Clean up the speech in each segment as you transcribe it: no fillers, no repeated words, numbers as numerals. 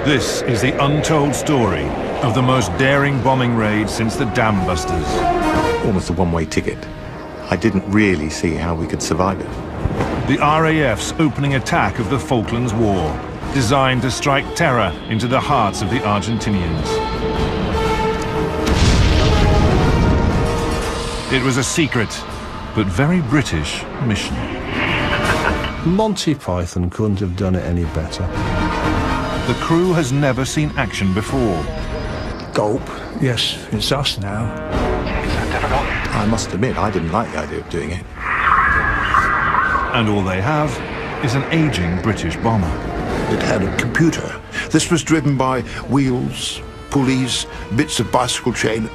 This is the untold story of the most daring bombing raid since the Dam Busters. Almost a one-way ticket. I didn't really see how we could survive it. The RAF's opening attack of the Falklands War, designed to strike terror into the hearts of the Argentinians. It was a secret, but very British mission. Monty Python couldn't have done it any better. The crew has never seen action before. Gulp. Yes, it's us now. Is that difficult? I must admit, I didn't like the idea of doing it. And all they have is an aging British bomber. It had a computer. This was driven by wheels, pulleys, bits of bicycle chain.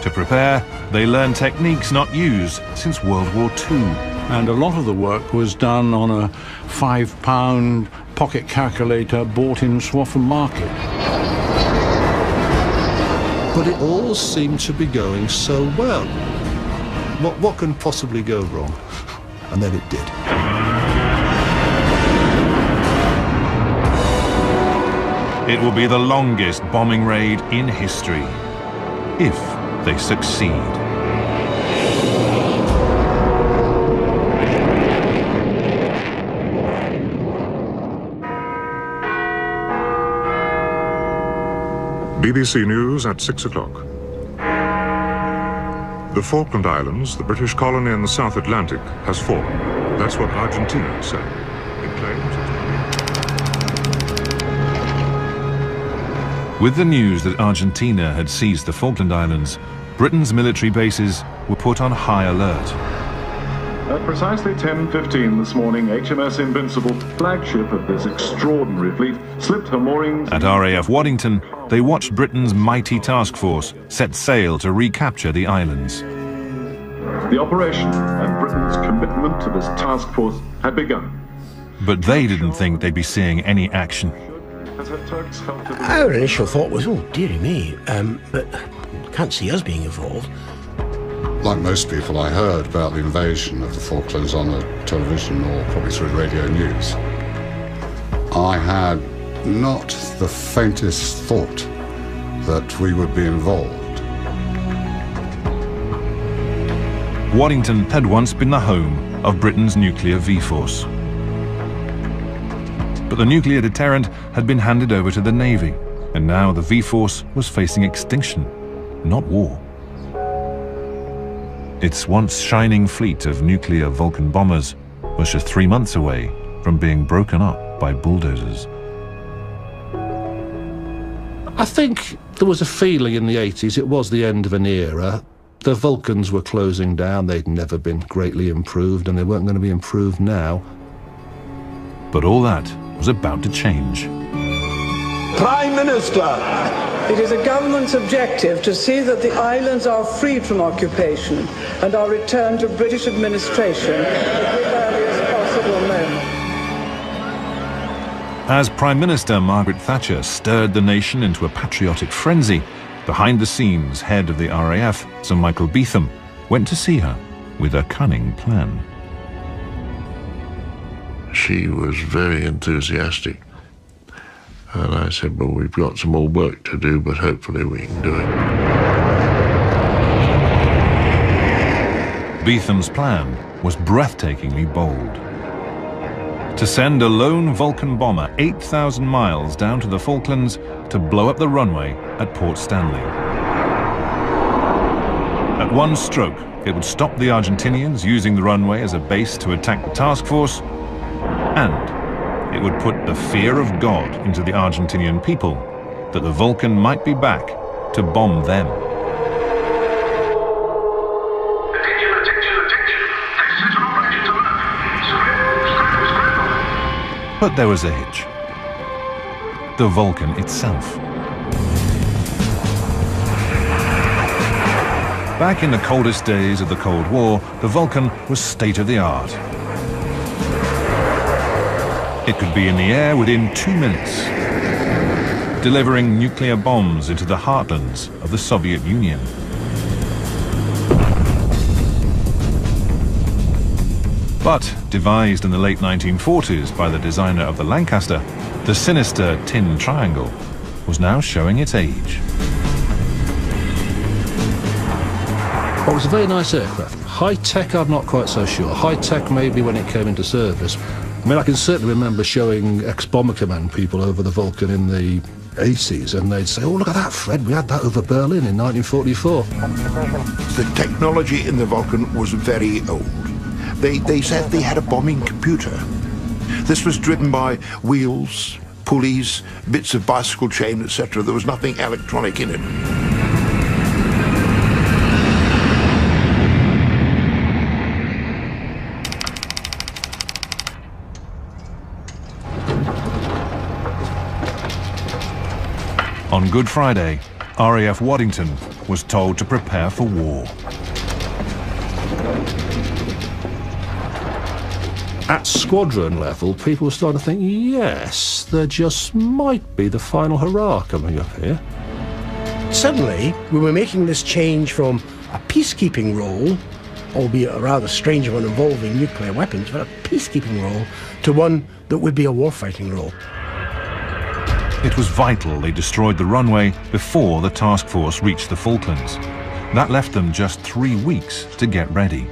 To prepare, they learn techniques not used since World War II. And a lot of the work was done on a £5 pocket calculator bought in Swaffham Market. But it all seemed to be going so well. What can possibly go wrong? And then it did. It will be the longest bombing raid in history, if they succeed. BBC News at 6 o'clock. The Falkland Islands, the British colony in the South Atlantic, has fallen. That's what Argentina said. It claims With the news that Argentina had seized the Falkland Islands, Britain's military bases were put on high alert. At precisely 10:15 this morning, HMS Invincible, flagship of this extraordinary fleet, slipped her moorings. At RAF Waddington, they watched Britain's mighty task force set sail to recapture the islands. The operation and Britain's commitment to this task force had begun. But they didn't think they'd be seeing any action. Our initial thought was, oh, dearie me, but can't see us being involved. Like most people, I heard about the invasion of the Falklands on the television or probably through radio news. I had not the faintest thought that we would be involved. Waddington had once been the home of Britain's nuclear V-Force. But the nuclear deterrent had been handed over to the Navy, and now the V-Force was facing extinction, not war. Its once shining fleet of nuclear Vulcan bombers was just 3 months away from being broken up by bulldozers. I think there was a feeling in the 80s it was the end of an era. The Vulcans were closing down, they'd never been greatly improved, and they weren't going to be improved now. But all that was about to change. Prime Minister! It is a government's objective to see that the islands are freed from occupation and are returned to British administration at the earliest possible moment. As Prime Minister Margaret Thatcher stirred the nation into a patriotic frenzy, behind the scenes, head of the RAF, Sir Michael Beetham, went to see her with a cunning plan. She was very enthusiastic. And I said, well, we've got some more work to do, but hopefully we can do it. Beetham's plan was breathtakingly bold. To send a lone Vulcan bomber 8,000 miles down to the Falklands to blow up the runway at Port Stanley. At one stroke, it would stop the Argentinians using the runway as a base to attack the task force, and it would put the fear of God into the Argentinian people that the Vulcan might be back to bomb them. But there was a hitch. The Vulcan itself. Back in the coldest days of the Cold War, the Vulcan was state-of-the-art. It could be in the air within 2 minutes, delivering nuclear bombs into the heartlands of the Soviet Union. But, devised in the late 1940s by the designer of the Lancaster, the sinister tin triangle was now showing its age. Well, it was a very nice aircraft. High-tech, I'm not quite so sure. High-tech maybe when it came into service. I mean, I can certainly remember showing ex-Bomber Command people over the Vulcan in the 80s, and they'd say, oh, look at that, Fred, we had that over Berlin in 1944. The technology in the Vulcan was very old. They said they had a bombing computer. This was driven by wheels, pulleys, bits of bicycle chain, etc. There was nothing electronic in it. On Good Friday, RAF Waddington was told to prepare for war. At squadron level, people were starting to think, yes, there just might be the final hurrah coming up here. Suddenly, we were making this change from a peacekeeping role, albeit a rather strange one involving nuclear weapons, but a peacekeeping role, to one that would be a warfighting role. It was vital they destroyed the runway before the task force reached the Falklands. That left them just 3 weeks to get ready.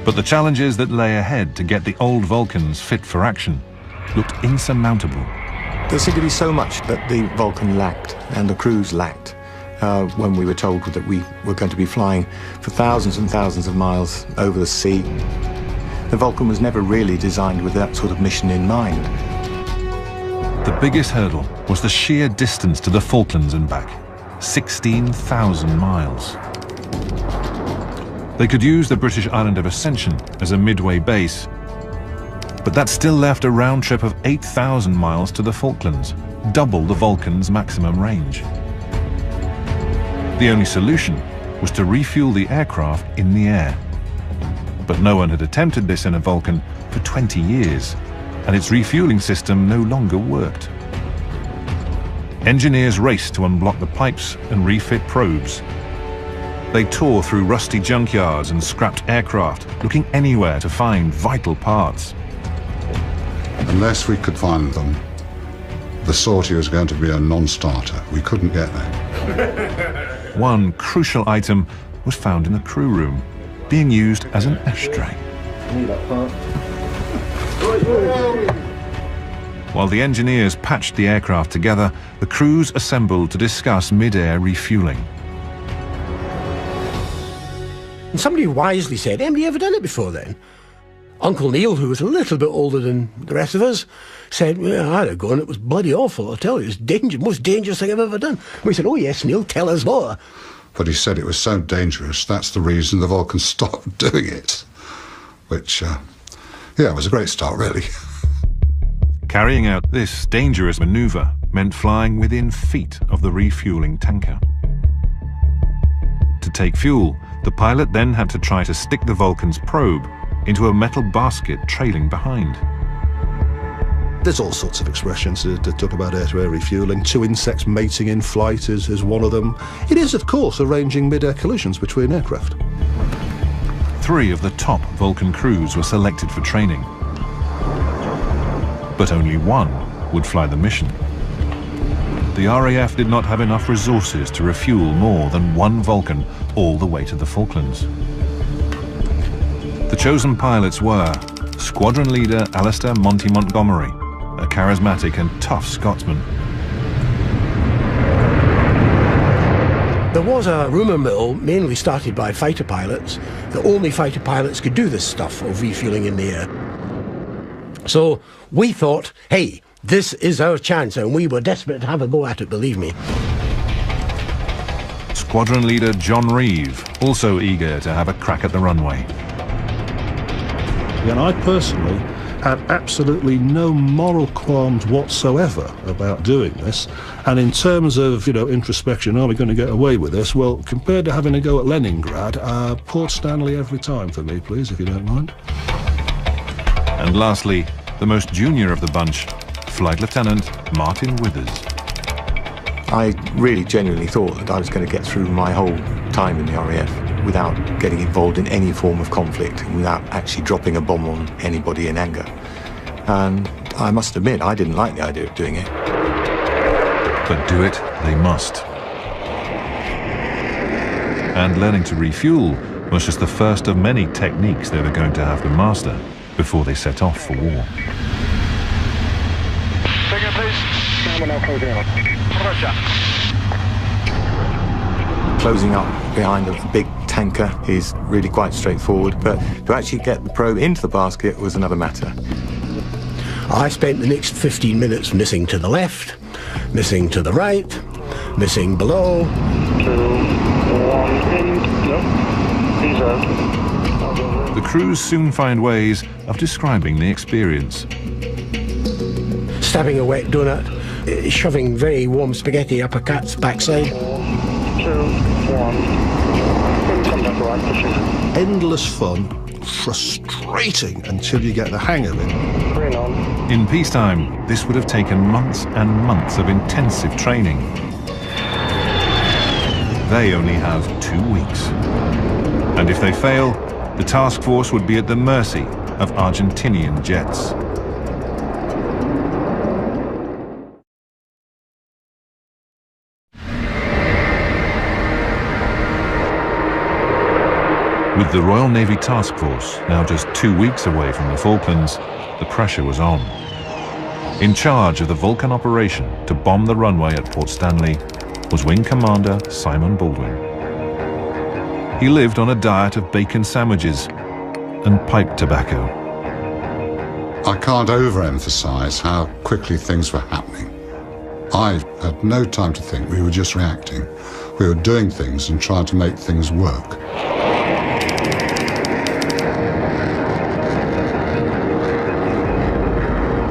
But the challenges that lay ahead to get the old Vulcans fit for action looked insurmountable. There seemed to be so much that the Vulcan lacked and the crews lacked when we were told that we were going to be flying for thousands and thousands of miles over the sea. The Vulcan was never really designed with that sort of mission in mind. The biggest hurdle was the sheer distance to the Falklands and back, 16,000 miles. They could use the British island of Ascension as a midway base, but that still left a round trip of 8,000 miles to the Falklands, double the Vulcan's maximum range. The only solution was to refuel the aircraft in the air. But no one had attempted this in a Vulcan for 20 years. And its refueling system no longer worked. Engineers raced to unblock the pipes and refit probes. They tore through rusty junkyards and scrapped aircraft, looking anywhere to find vital parts. Unless we could find them, the sortie was going to be a non-starter. We couldn't get there. One crucial item was found in the crew room, being used as an ashtray. While the engineers patched the aircraft together, the crews assembled to discuss mid-air refueling. And somebody wisely said, have you ever done it before then? Uncle Neil, who was a little bit older than the rest of us, said, well, I had a go and it was bloody awful, I tell you, it's most dangerous thing I've ever done. And we said, oh yes, Neil, tell us more. But he said it was so dangerous, that's the reason the Vulcan stopped doing it. Which, yeah, it was a great start, really. Carrying out this dangerous maneuver meant flying within feet of the refueling tanker. To take fuel, the pilot then had to try to stick the Vulcan's probe into a metal basket trailing behind. There's all sorts of expressions to talk about air-to-air refueling. Two insects mating in flight is one of them. It is, of course, arranging mid-air collisions between aircraft. 3 of the top Vulcan crews were selected for training. But only 1 would fly the mission. The RAF did not have enough resources to refuel more than 1 Vulcan all the way to the Falklands. The chosen pilots were Squadron Leader Alistair Monty Montgomery, a charismatic and tough Scotsman. There was a rumour mill, mainly started by fighter pilots, that only fighter pilots could do this stuff of refueling in the air. So we thought, hey, this is our chance, and we were desperate to have a go at it, believe me. Squadron Leader John Reeve, also eager to have a crack at the runway. And I personally had absolutely no moral qualms whatsoever about doing this. And in terms of, introspection, are we going to get away with this? Well, compared to having a go at Leningrad, Port Stanley every time for me, please, if you don't mind. And lastly, the most junior of the bunch, Flight Lieutenant Martin Withers. I really genuinely thought that I was going to get through my whole time in the RAF. without getting involved in any form of conflict, without actually dropping a bomb on anybody in anger. And I must admit, I didn't like the idea of doing it. But do it they must. And learning to refuel was just the first of many techniques they were going to have to master before they set off for war. Figure, please. We're now closing up. Roger. Closing up behind a big tanker is really quite straightforward, but to actually get the probe into the basket was another matter. I spent the next 15 minutes missing to the left, missing to the right, missing below. 2, 1, in. No. The crews soon find ways of describing the experience. Stabbing a wet donut, shoving very warm spaghetti up a cat's backside. 2, 1. Contact right, pushing. Endless fun, frustrating until you get the hang of it. Green on. In peacetime, this would have taken months and months of intensive training. They only have 2 weeks. And if they fail, the task force would be at the mercy of Argentinian jets. With the Royal Navy Task Force now just 2 weeks away from the Falklands, the pressure was on. In charge of the Vulcan operation to bomb the runway at Port Stanley was Wing Commander Simon Baldwin. He lived on a diet of bacon sandwiches and pipe tobacco. I can't overemphasize how quickly things were happening. I had no time to think. We were just reacting. We were doing things and trying to make things work.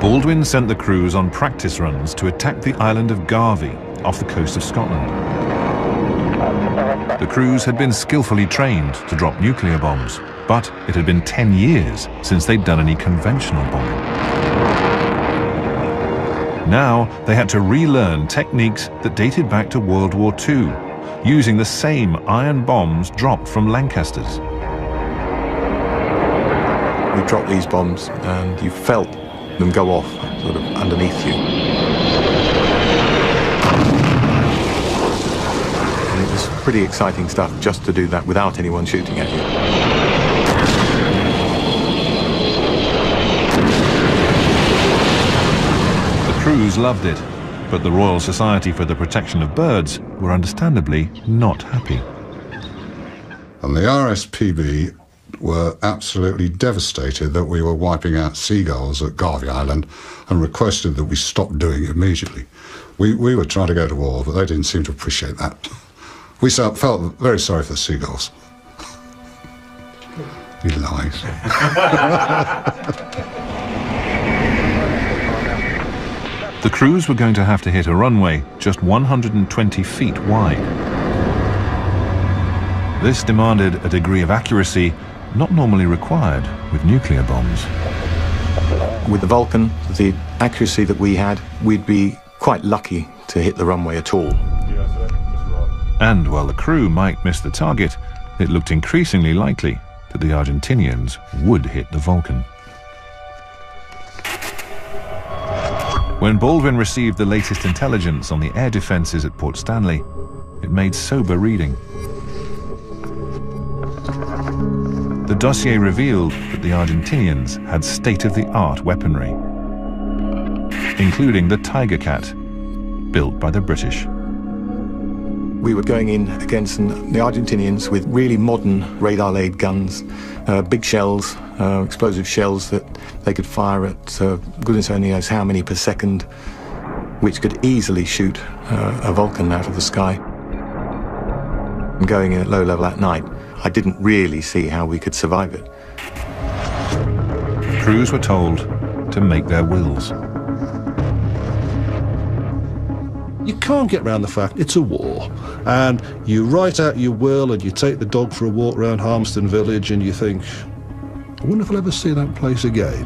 Baldwin sent the crews on practice runs to attack the island of Garvey off the coast of Scotland. The crews had been skillfully trained to drop nuclear bombs, but it had been 10 years since they'd done any conventional bombing. Now they had to relearn techniques that dated back to World War II, using the same iron bombs dropped from Lancasters. We dropped these bombs and you felt them go off sort of underneath you. And it was pretty exciting stuff just to do that without anyone shooting at you. The crews loved it, but the Royal Society for the Protection of Birds were understandably not happy. And the RSPB were absolutely devastated that we were wiping out seagulls at Garvey Island and requested that we stop doing it immediately. We were trying to go to war, but they didn't seem to appreciate that. We felt very sorry for the seagulls. You lies. The crews were going to have to hit a runway just 120 feet wide. This demanded a degree of accuracy not normally required with nuclear bombs. With the Vulcan, the accuracy that we had, we'd be quite lucky to hit the runway at all. And while the crew might miss the target, it looked increasingly likely that the Argentinians would hit the Vulcan. When Baldwin received the latest intelligence on the air defences at Port Stanley, it made sober reading. The dossier revealed that the Argentinians had state-of-the-art weaponry, including the Tiger Cat, built by the British. We were going in against the Argentinians with really modern radar-laid guns, big shells, explosive shells that they could fire at goodness only knows how many per second, which could easily shoot a Vulcan out of the sky. And going in at low level at night, I didn't really see how we could survive it. Crews were told to make their wills. You can't get around the fact it's a war, and you write out your will and you take the dog for a walk around Harmston Village and you think, I wonder if I'll ever see that place again.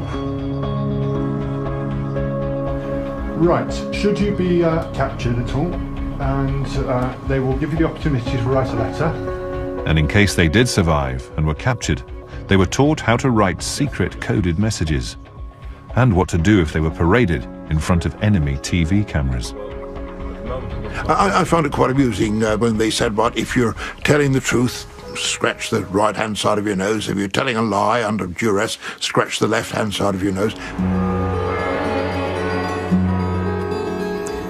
Right, should you be captured at all, and they will give you the opportunity to write a letter, And in case they did survive and were captured, they were taught how to write secret coded messages and what to do if they were paraded in front of enemy TV cameras. I found it quite amusing when they said, "But if you're telling the truth, scratch the right-hand side of your nose. If you're telling a lie under duress, scratch the left-hand side of your nose."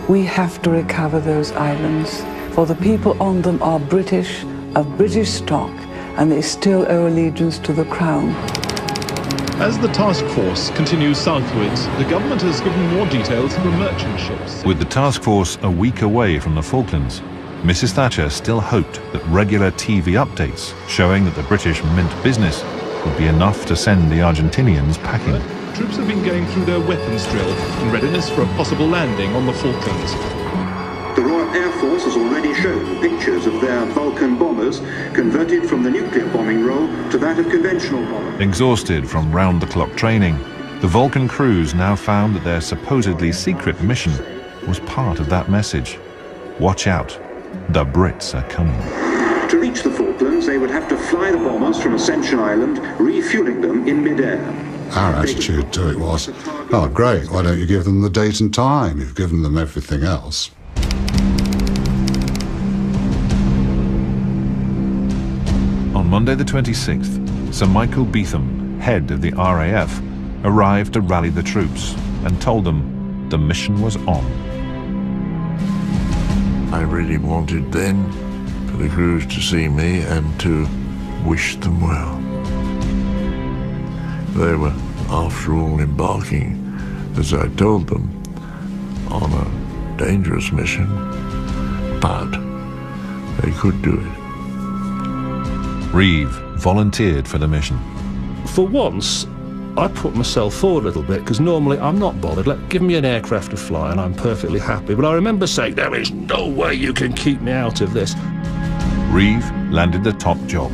We have to recover those islands, for the people on them are British, of British stock, and they still owe allegiance to the Crown. As the task force continues southwards, the government has given more details of the merchant ships. With the task force a week away from the Falklands, Mrs. Thatcher still hoped that regular TV updates showing that the British meant business would be enough to send the Argentinians packing. Troops have been going through their weapons drill in readiness for a possible landing on the Falklands. The Royal Air Force has already shown pictures of their Vulcan bombers converted from the nuclear bombing role to that of conventional bombers. Exhausted from round-the-clock training, the Vulcan crews now found that their supposedly secret mission was part of that message. Watch out, the Brits are coming. To reach the Falklands, they would have to fly the bombers from Ascension Island, refueling them in mid-air. Our attitude to it was, oh great, why don't you give them the date and time? You've given them everything else. On Monday the 26th, Sir Michael Beetham, head of the RAF, arrived to rally the troops and told them the mission was on. I really wanted then for the crews to see me and to wish them well. They were, after all, embarking, as I told them, on a dangerous mission, but they could do it. Reeve volunteered for the mission. For once, I put myself forward a little bit, because normally I'm not bothered. Give me an aircraft to fly and I'm perfectly happy. But I remember saying, there is no way you can keep me out of this. Reeve landed the top job.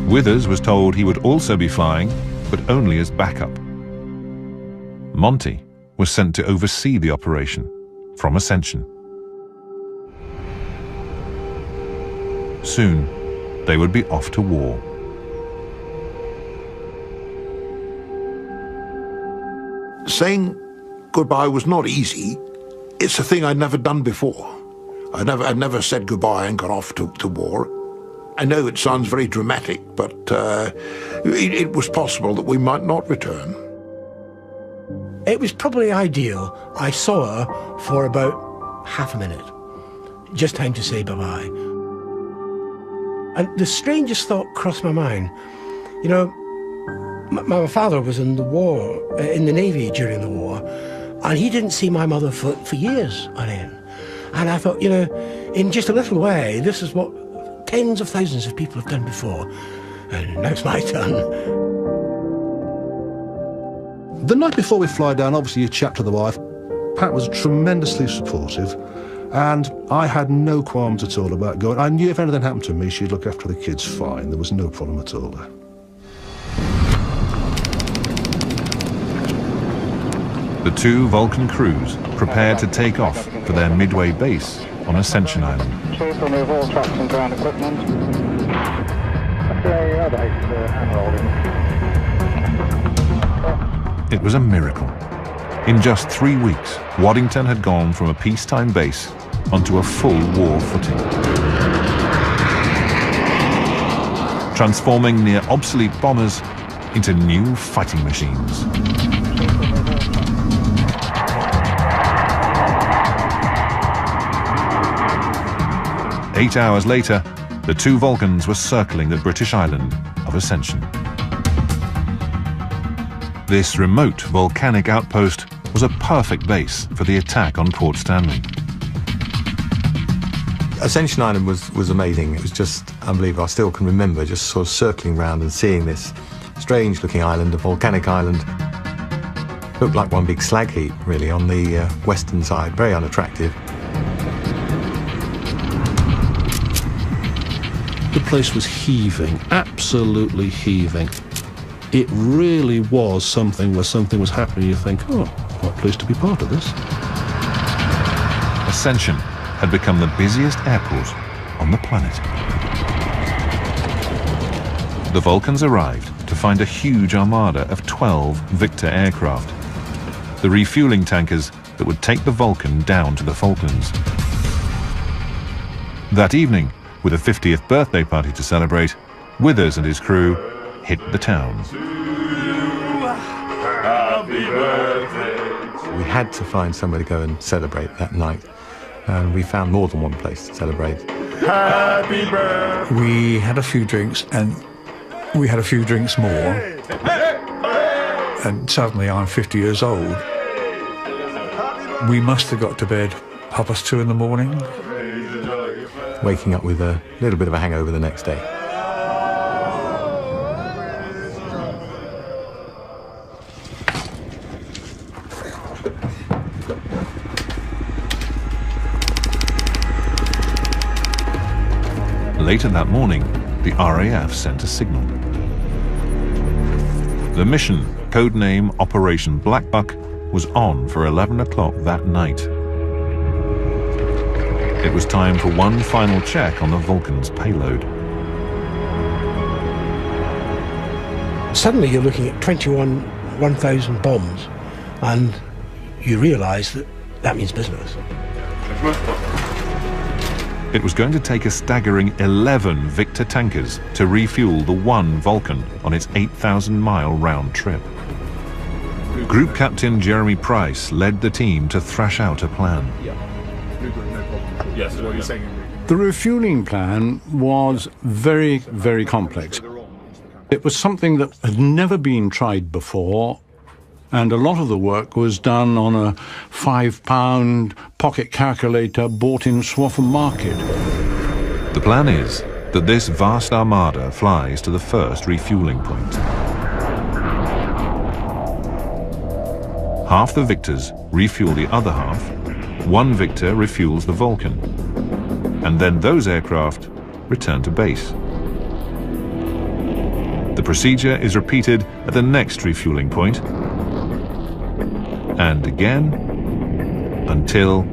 Withers was told he would also be flying, but only as backup. Monty was sent to oversee the operation from Ascension. Soon, they would be off to war. Saying goodbye was not easy. It's a thing I'd never done before. I'd never said goodbye and gone off to war. I know it sounds very dramatic, but it was possible that we might not return. It was probably ideal. I saw her for about half a minute. Just time to say bye-bye. And the strangest thought crossed my mind. You know, my father was in the war, in the Navy during the war, and he didn't see my mother for years on end. And I thought, you know, in just a little way, this is what tens of thousands of people have done before, and now it's my turn. The night before we fly down, obviously you chat to the wife. Pat was tremendously supportive, and I had no qualms at all about going. I knew if anything happened to me, she'd look after the kids fine. There was no problem at all there. The two Vulcan crews prepared to take off for their midway base on Ascension Island. Please remove all trucks and ground equipment. It was a miracle. In just 3 weeks, Waddington had gone from a peacetime base onto a full war footing, transforming near obsolete bombers into new fighting machines. Eight hours later, the two Vulcans were circling the British island of Ascension. This remote volcanic outpost was a perfect base for the attack on Port Stanley. Ascension Island was amazing. It was just unbelievable. I still can remember just sort of circling around and seeing this strange-looking island, a volcanic island. Looked like one big slag heap, really, on the western side. Very unattractive. The place was heaving, absolutely heaving. It really was something where something was happening. You think, oh, quite pleased to be part of this. Ascension had become the busiest airport on the planet. The Vulcans arrived to find a huge armada of 12 Victor aircraft, the refueling tankers that would take the Vulcan down to the Falklands. That evening, with a 50th birthday party to celebrate, Withers and his crew hit the town. Happy birthday. We had to find somewhere to go and celebrate that night, and we found more than one place to celebrate. Happy birthday. We had a few drinks, and we had a few drinks more, and suddenly I'm 50 years old. We must have got to bed 2:30 in the morning. Waking up with a little bit of a hangover the next day. Later that morning, the RAF sent a signal. The mission, codename Operation Blackbuck, was on for 11 o'clock that night. It was time for one final check on the Vulcan's payload. Suddenly you're looking at 1,000 bombs, and you realise that that means business. It was going to take a staggering 11 Victor tankers to refuel the one Vulcan on its 8,000-mile round trip. Group Captain Jeremy Price led the team to thrash out a plan. Yes, what are you saying? The refueling plan was very, very complex. It was something that had never been tried before, and a lot of the work was done on a £5 pocket calculator bought in Swaffham Market. The plan is that this vast armada flies to the first refueling point. Half the Victors refuel the other half, one Victor refuels the Vulcan, and then those aircraft return to base. The procedure is repeated at the next refueling point, and again, until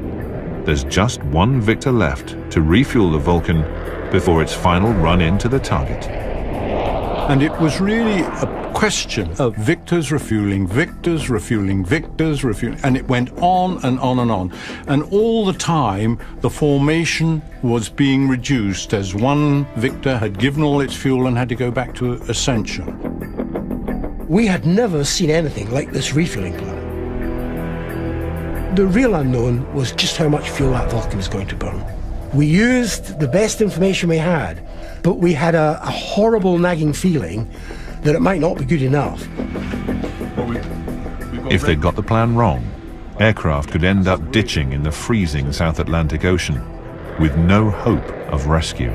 there's just one Victor left to refuel the Vulcan before its final run into the target. And it was really a question of Victors refueling, Victors refueling, Victors refueling, and it went on and on and on. And all the time, the formation was being reduced as one Victor had given all its fuel and had to go back to Ascension. We had never seen anything like this refueling plan. The real unknown was just how much fuel that Vulcan was going to burn. We used the best information we had, but we had a horrible nagging feeling that it might not be good enough. If they'd got the plan wrong, aircraft could end up ditching in the freezing South Atlantic Ocean with no hope of rescue.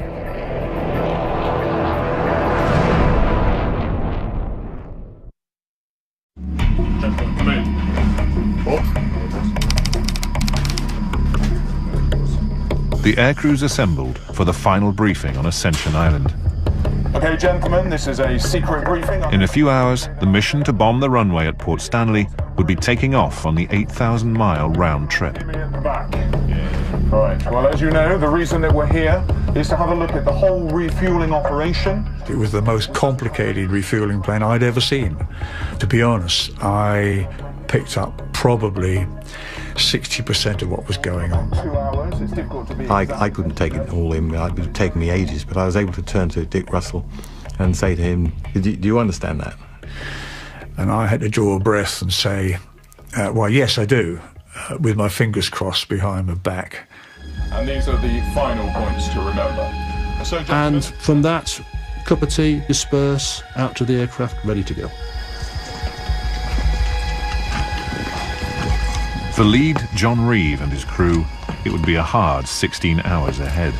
The aircrews assembled for the final briefing on Ascension Island. Okay, gentlemen, this is a secret briefing. In a few hours, the mission to bomb the runway at Port Stanley would be taking off on the 8,000-mile round trip. All right, well, as you know, the reason that we're here is to have a look at the whole refueling operation. It was the most complicated refueling plan I'd ever seen. To be honest, I picked up probably 60% of what was going on. 2 hours, it's difficult to be... I couldn't take it all in. It would have taken me ages, but I was able to turn to Dick Russell and say to him, do you understand that? And I had to draw a breath and say, well, yes, I do, with my fingers crossed behind my back. And these are the final points to remember. So, and from that, cup of tea, disperse, out to the aircraft, ready to go. For lead John Reeve and his crew, it would be a hard 16 hours ahead.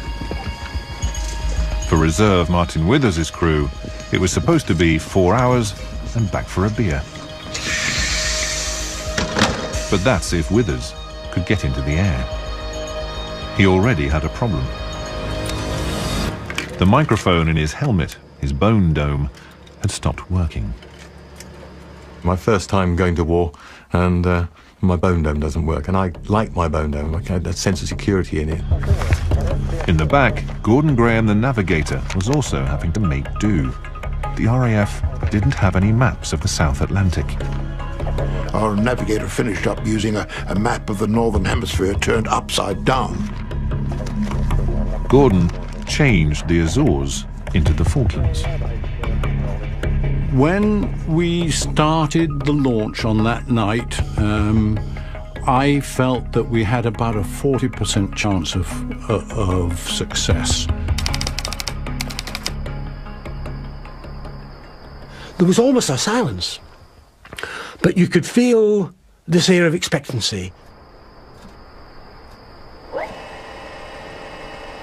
For reserve Martin Withers' crew, it was supposed to be 4 hours and back for a beer. But that's if Withers could get into the air. He already had a problem. The microphone in his helmet, his bone dome, had stopped working. My first time going to war, and My bone dome doesn't work, and I like my bone dome. I had that sense of security in it. In the back, Gordon Graham, the navigator, was also having to make do. The RAF didn't have any maps of the South Atlantic. Our navigator finished up using a map of the Northern Hemisphere turned upside down. Gordon changed the Azores into the Falklands. When we started the launch on that night, I felt that we had about a 40% chance of success. There was almost a silence, but you could feel this air of expectancy.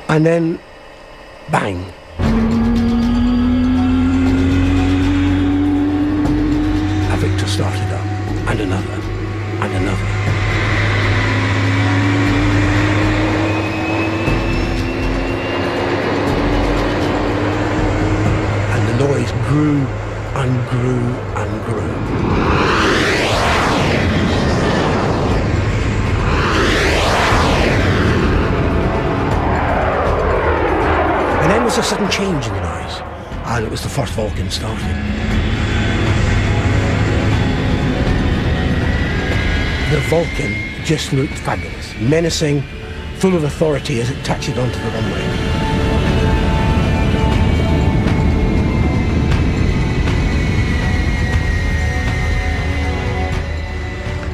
And then, bang. A Victor started up, and another, and another. And the noise grew and grew and grew. And then there was a sudden change in the noise, and it was the first Vulcan starting. The Vulcan just looked fabulous, menacing, full of authority as it taxied onto the runway.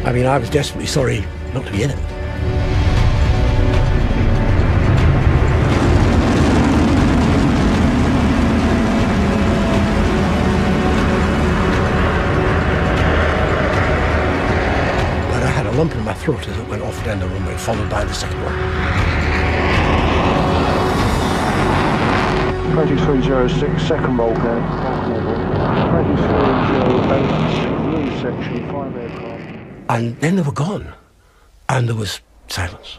I mean, I was desperately sorry not to be in it. But I had a lump in my throat as it went off down the runway, followed by the second one. 2306, second Vulcan. 2308, blue section, 5 aircraft. And then they were gone, and there was silence.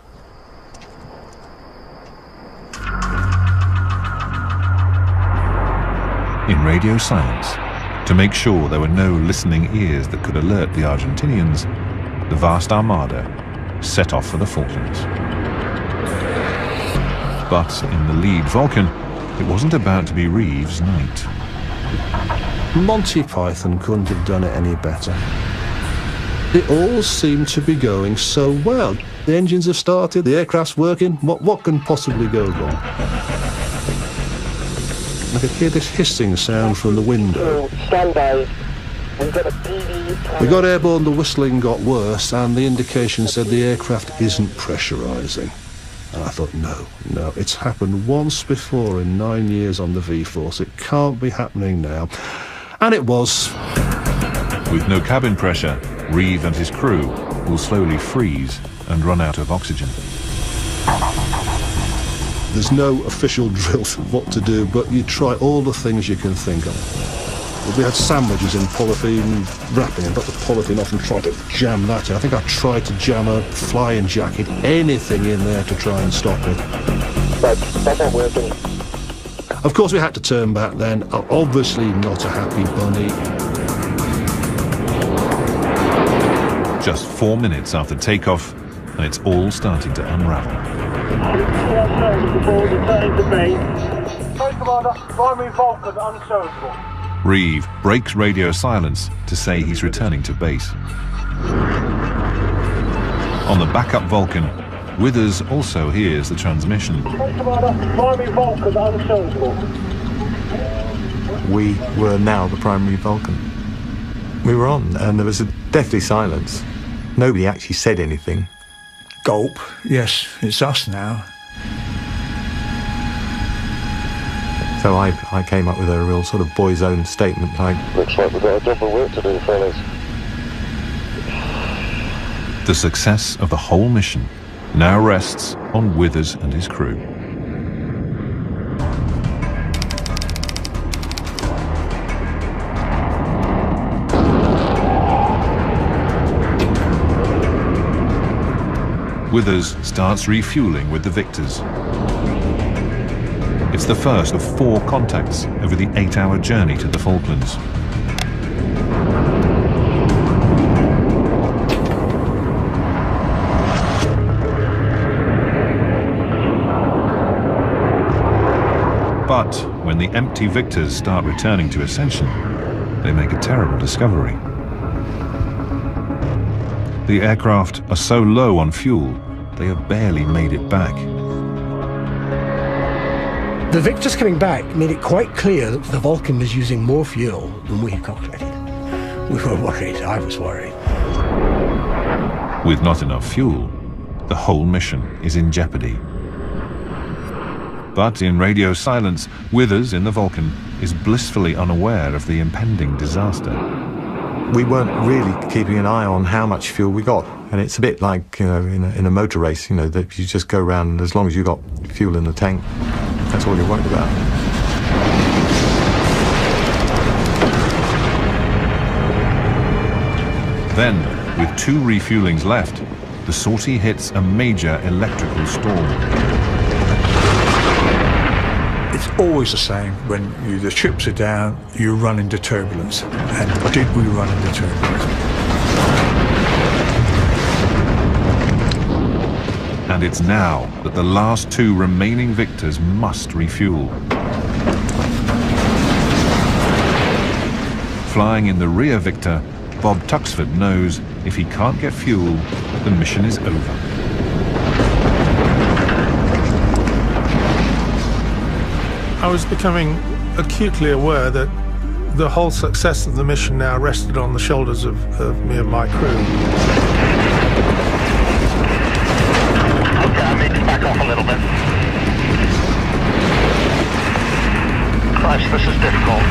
In radio silence, to make sure there were no listening ears that could alert the Argentinians, the vast armada set off for the Falklands. But in the lead Vulcan, it wasn't about to be Reeves' night. Monty Python couldn't have done it any better. It all seemed to be going so well. The engines have started, the aircraft's working. What can possibly go wrong? I could hear this hissing sound from the window. Stand by. We've got a PD. We got airborne, the whistling got worse, and the indication said the aircraft isn't pressurising. And I thought, no, it's happened once before in 9 years on the V-Force. It can't be happening now. And it was. With no cabin pressure, Reeve and his crew will slowly freeze and run out of oxygen. There's no official drill of what to do, but you try all the things you can think of. We had sandwiches in polythene wrapping and got the polythene off and tried to jam that in. I think I tried to jam a flying jacket, anything in there to try and stop it. That's not working. Of course we had to turn back then. Obviously not a happy bunny. Just 4 minutes after takeoff, and it's all starting to unravel. First Commander, primary Vulcan unserviceable. Reeve breaks radio silence to say he's returning to base. On the backup Vulcan, Withers also hears the transmission. First Commander, primary Vulcan unserviceable. We were now the primary Vulcan. We were on, and there was a deathly silence. Nobody actually said anything. Gulp. Yes, it's us now. So I came up with a real sort of boy's own statement like... Looks like we've got a job of work to do, fellas. The success of the whole mission now rests on Withers and his crew. Withers starts refueling with the Victors. It's the first of 4 contacts over the 8-hour journey to the Falklands. the empty Victors start returning to Ascension, they make a terrible discovery. The aircraft are so low on fuel, they have barely made it back. The Victors coming back made it quite clear that the Vulcan was using more fuel than we had calculated. We were worried. I was worried. With not enough fuel, the whole mission is in jeopardy. But in radio silence, Withers in the Vulcan is blissfully unaware of the impending disaster. We weren't really keeping an eye on how much fuel we got. And it's a bit like, you know, in a motor race, you know, that you just go around and as long as you got fuel in the tank, that's all you're worried about. Then, with 2 refuelings left, the sortie hits a major electrical storm. It's always the same. When the ships are down, you run into turbulence. And did we run into turbulence? And it's now that the last 2 remaining Victors must refuel. Flying in the rear Victor, Bob Tuxford knows if he can't get fuel, the mission is over. I was becoming acutely aware that the whole success of the mission now rested on the shoulders of me and my crew. Okay, I need to back off a little bit. Christ, this is difficult.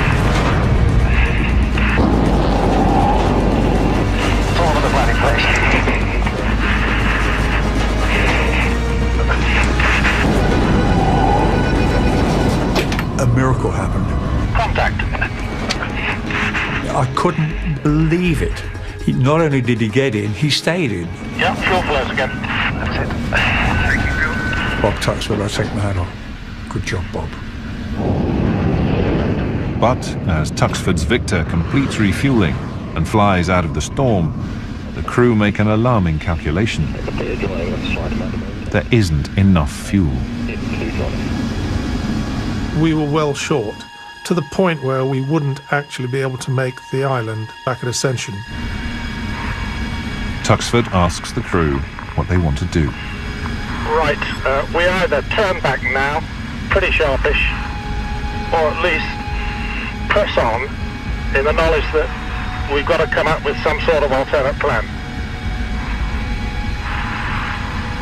It's all over the bloody place. A miracle happened. Contact. I couldn't believe it. Not only did he get in, he stayed in. Yeah, fuel flows again. That's it. Thank you, Bill. Bob Tuxford, I take my hat off. Good job, Bob. But as Tuxford's Victor completes refueling and flies out of the storm, the crew make an alarming calculation. There isn't enough fuel. We were well short, to the point where we wouldn't actually be able to make the island back at Ascension. Tuxford asks the crew what they want to do. Right, we either turn back now, pretty sharpish, or at least press on in the knowledge that we've got to come up with some sort of alternate plan.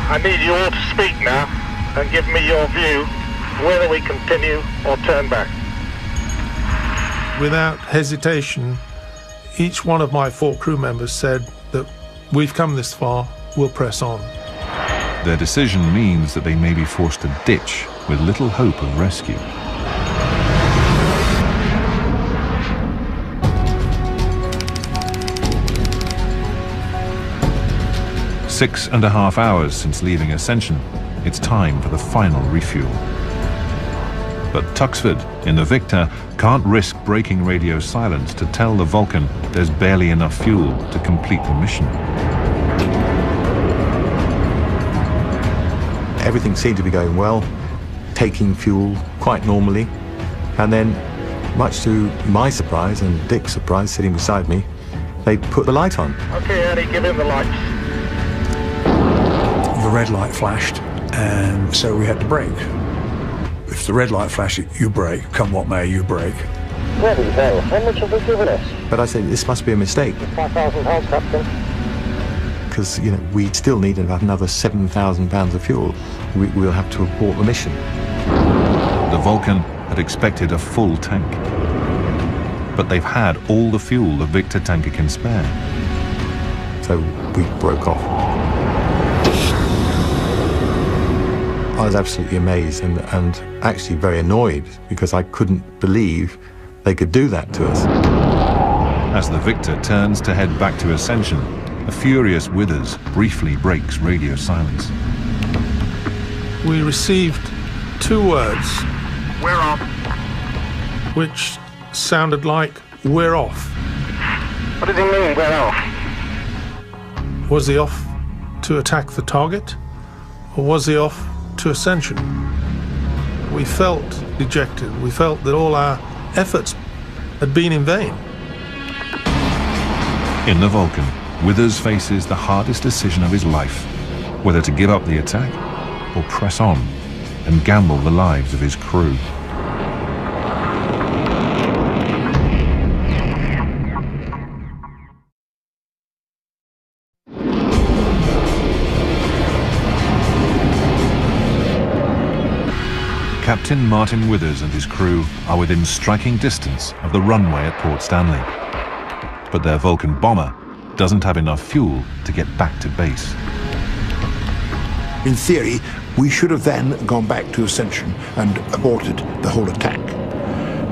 I need you all to speak now and give me your view whether we continue or turn back. Without hesitation, each one of my 4 crew members said that we've come this far, we'll press on. Their decision means that they may be forced to ditch with little hope of rescue. Six and a half hours since leaving Ascension, it's time for the final refuel. But Tuxford, in the Victor, can't risk breaking radio silence to tell the Vulcan there's barely enough fuel to complete the mission. Everything seemed to be going well, taking fuel quite normally, and then, much to my surprise and Dick's surprise sitting beside me, they put the light on. Okay, Eddie, give him the lights. The red light flashed, and so we had to brake. If the red light flashed, you brake. Come what may, you brake. Bloody hell, how much have they given us? But I said, this must be a mistake. £5,000, Captain. Because, you know, we still need about another 7,000 pounds of fuel. We'll have to abort the mission. The Vulcan had expected a full tank. But they've had all the fuel the Victor tanker can spare. So we broke off. I was absolutely amazed and actually very annoyed because I couldn't believe they could do that to us. As the Victor turns to head back to Ascension, a furious Withers briefly breaks radio silence. We received 2 words. We're off. Which sounded like, we're off. What does he mean, we're off? Was he off to attack the target? Or was he off to Ascension? we felt dejected. We felt that all our efforts had been in vain. In the Vulcan, Withers faces the hardest decision of his life, whether to give up the attack or press on and gamble the lives of his crew. Captain Martin Withers and his crew are within striking distance of the runway at Port Stanley. But their Vulcan bomber doesn't have enough fuel to get back to base. In theory, we should have then gone back to Ascension and aborted the whole attack.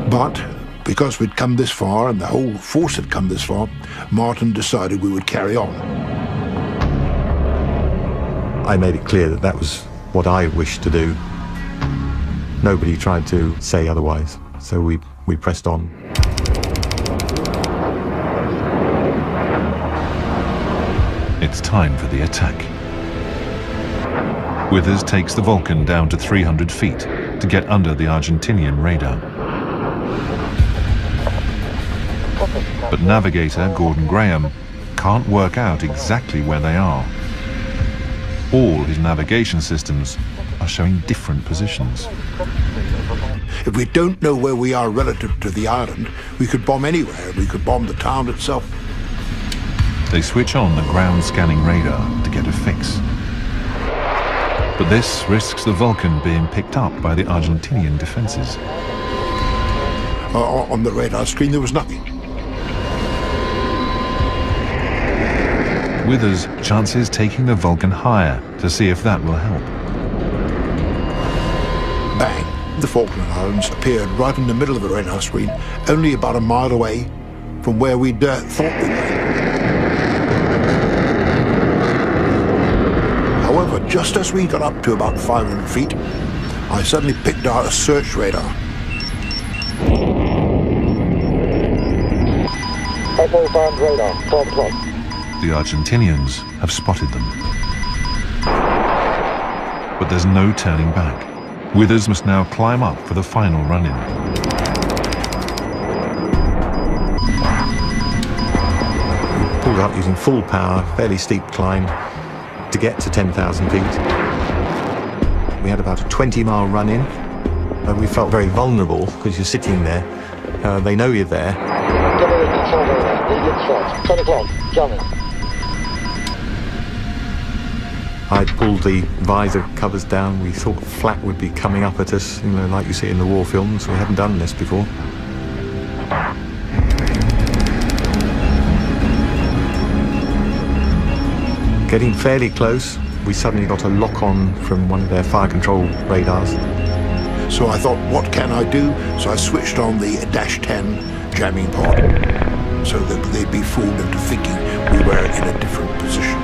But because we'd come this far and the whole force had come this far, Martin decided we would carry on. I made it clear that that was what I wished to do. Nobody tried to say otherwise, so we pressed on. It's time for the attack. Withers takes the Vulcan down to 300 feet to get under the Argentinian radar. But navigator Gordon Graham can't work out exactly where they are. All his navigation systems are showing different positions. If we don't know where we are relative to the island, we could bomb anywhere. We could bomb the town itself. They switch on the ground scanning radar to get a fix. But this risks the Vulcan being picked up by the Argentinian defenses. On the radar screen, there was nothing. Withers chances taking the Vulcan higher to see if that will help. Bang! The Falkland Islands appeared right in the middle of the radar screen, only about a mile away from where we'd thought we were. However, just as we got up to about 500 feet, I suddenly picked out a search radar. Echo found radar, 12 o'clock. The Argentinians have spotted them. But there's no turning back. Withers must now climb up for the final run-in. We pulled up using full power, fairly steep climb, to get to 10,000 feet. We had about a 20-mile run-in, and we felt very vulnerable because you're sitting there. They know you're there. Control radar, medium shot, 10 o'clock, jamming. I pulled the visor covers down. We thought flak would be coming up at us, like you see in the war films. We hadn't done this before. Getting fairly close, we suddenly got a lock-on from one of their fire control radars. So I thought, what can I do? So I switched on the -10 jamming pod, so that they'd be fooled into thinking we were in a different position.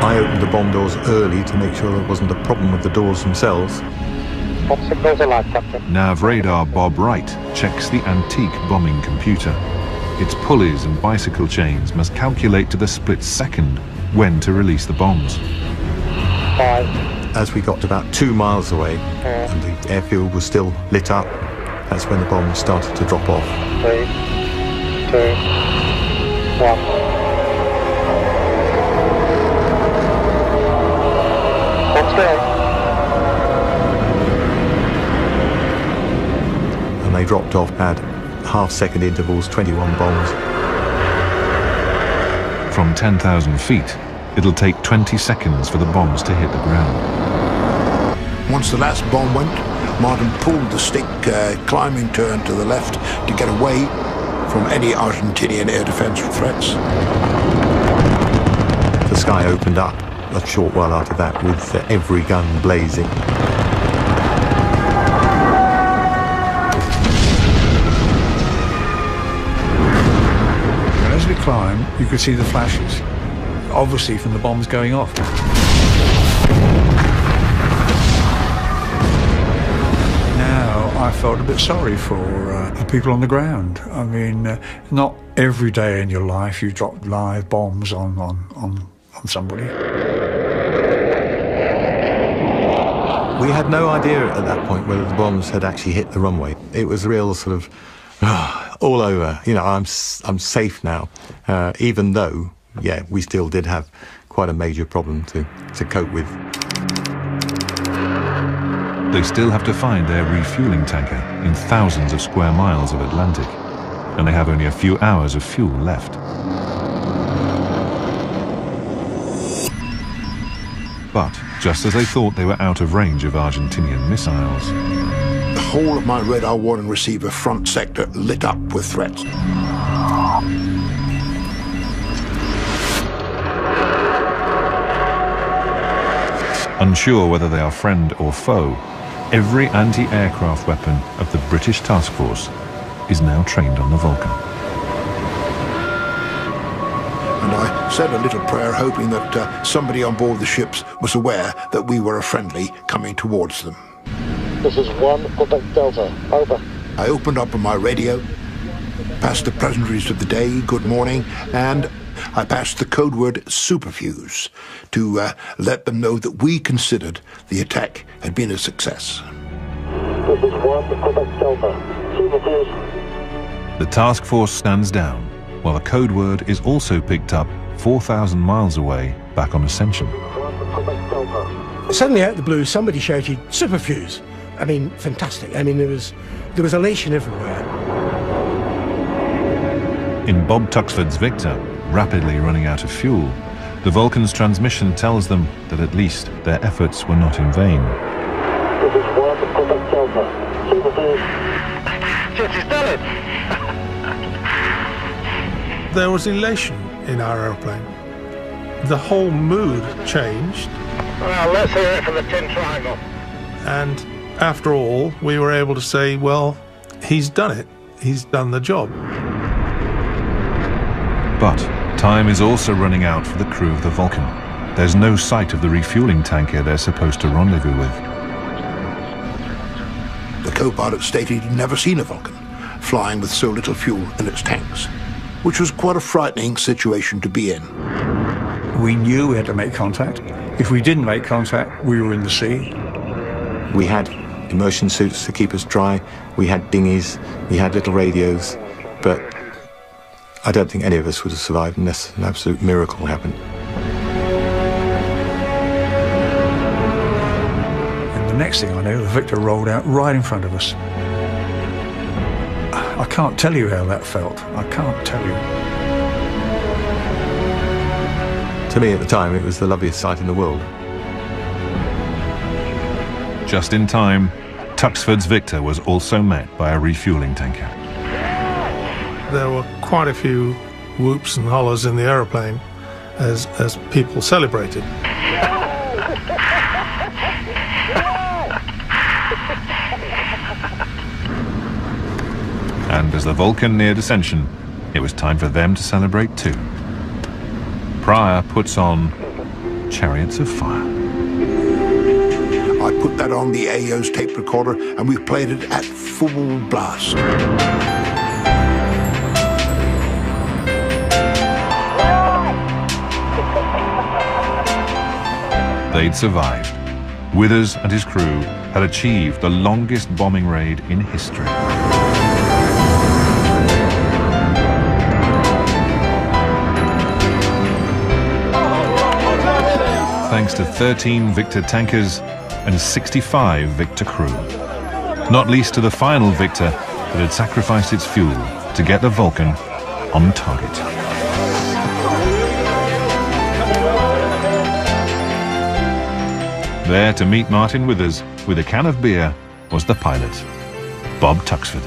I opened the bomb doors early to make sure there wasn't a problem with the doors themselves. Bomb signals alive, Captain. Nav radar Bob Wright checks the antique bombing computer. Its pulleys and bicycle chains must calculate to the split second when to release the bombs. 5. As we got to about 2 miles away, and the airfield was still lit up, that's when the bombs started to drop off. 3, 2, 1. Bombs going. And they dropped off at half-second intervals, 21 bombs. From 10,000 feet, it'll take 20 seconds for the bombs to hit the ground. Once the last bomb went, Martin pulled the stick climbing turn to the left to get away from any Argentinian air defense threats. The sky opened up a short while after that with every gun blazing. And as we climbed, you could see the flashes, obviously from the bombs going off. I felt a bit sorry for the people on the ground. I mean, not every day in your life you drop live bombs on on somebody. We had no idea at that point whether the bombs had actually hit the runway. It was a real sort of, all over, you know, I'm safe now, even though, yeah, we still did have quite a major problem to cope with. They still have to find their refueling tanker in thousands of square miles of Atlantic, and they have only a few hours of fuel left. But just as they thought they were out of range of Argentinian missiles, the whole of my radar warning receiver front sector lit up with threats. Unsure whether they are friend or foe, every anti-aircraft weapon of the British task force is now trained on the Vulcan. And I said a little prayer hoping that somebody on board the ships was aware that we were a friendly coming towards them. This is 1 Quebec Delta, over. I opened up on my radio, passed the pleasantries of the day, good morning, and I passed the code word superfuse to let them know that we considered the attack had been a success. This is 1 Quebec Delta, superfuse. The task force stands down, while the code word is also picked up 4,000 miles away back on Ascension. Suddenly out of the blue, somebody shouted, superfuse. I mean, fantastic. I mean, there was elation everywhere. In Bob Tuxford's Victor, rapidly running out of fuel, the Vulcan's transmission tells them that at least their efforts were not in vain. This is 1 Quebec Delta, superfuse. She's done it! There was elation in our aeroplane. The whole mood changed. Well, let's hear it from the Tin Triangle. And after all, we were able to say, well, he's done it. He's done the job. But time is also running out for the crew of the Vulcan. There's no sight of the refueling tanker they're supposed to rendezvous with. The co-pilot stated he'd never seen a Vulcan flying with so little fuel in its tanks, which was quite a frightening situation to be in. We knew we had to make contact. If we didn't make contact, we were in the sea. We had immersion suits to keep us dry, we had dinghies, we had little radios, but I don't think any of us would have survived unless an absolute miracle happened. And the next thing I knew, the Victor rolled out right in front of us. I can't tell you how that felt. I can't tell you. To me at the time, it was the loveliest sight in the world. Just in time, Tuxford's Victor was also met by a refueling tanker. There were quite a few whoops and hollers in the aeroplane as people celebrated. And as the Vulcan neared Ascension, it was time for them to celebrate too. Pryor puts on Chariots of Fire. I put that on the AO's tape recorder and we played it at full blast. They'd survived. Withers and his crew had achieved the longest bombing raid in history. Thanks to 13 Victor tankers and 65 Victor crew. Not least to the final Victor that had sacrificed its fuel to get the Vulcan on target. There to meet Martin Withers with a can of beer was the pilot, Bob Tuxford.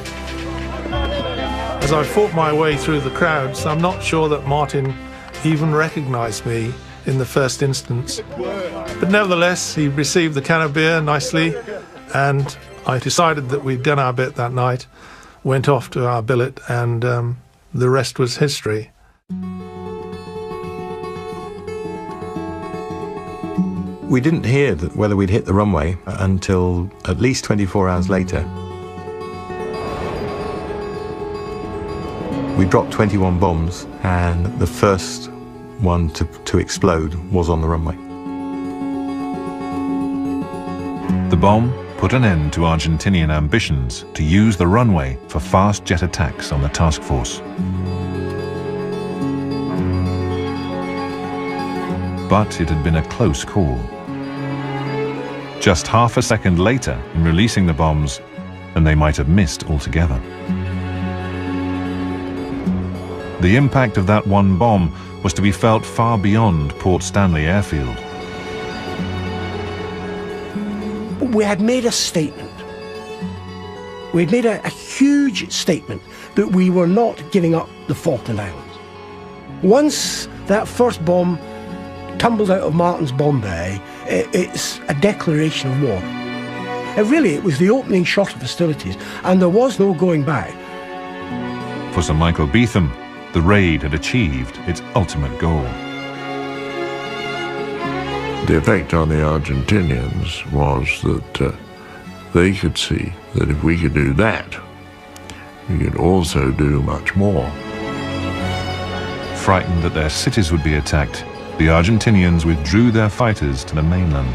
As I fought my way through the crowds, I'm not sure that Martin even recognized me in the first instance. But nevertheless, he received the can of beer nicely, and I decided that we'd done our bit that night, went off to our billet, and the rest was history. We didn't hear whether we'd hit the runway until at least 24 hours later. We dropped 21 bombs, and the first one to explode was on the runway. The bomb put an end to Argentinian ambitions to use the runway for fast jet attacks on the task force. But it had been a close call. Just half a second later in releasing the bombs, and they might have missed altogether. The impact of that one bomb was to be felt far beyond Port Stanley airfield. We had made a statement. We had made a huge statement that we were not giving up the Falkland Islands. Once that first bomb tumbles out of Martin's bomb bay, it's a declaration of war. It was the opening shot of hostilities, and there was no going back. For Sir Michael Beetham, the raid had achieved its ultimate goal. The effect on the Argentinians was that they could see that if we could do that, we could also do much more. Frightened that their cities would be attacked, the Argentinians withdrew their fighters to the mainland.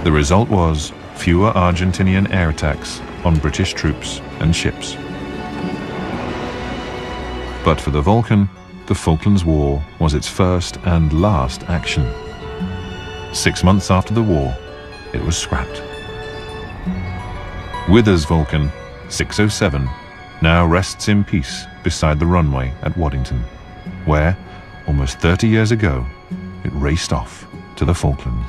The result was fewer Argentinian air attacks on British troops and ships. But for the Vulcan, the Falklands War was its first and last action. 6 months after the war, it was scrapped. Withers Vulcan 607 now rests in peace beside the runway at Waddington, where, almost 30 years ago, it raced off to the Falklands.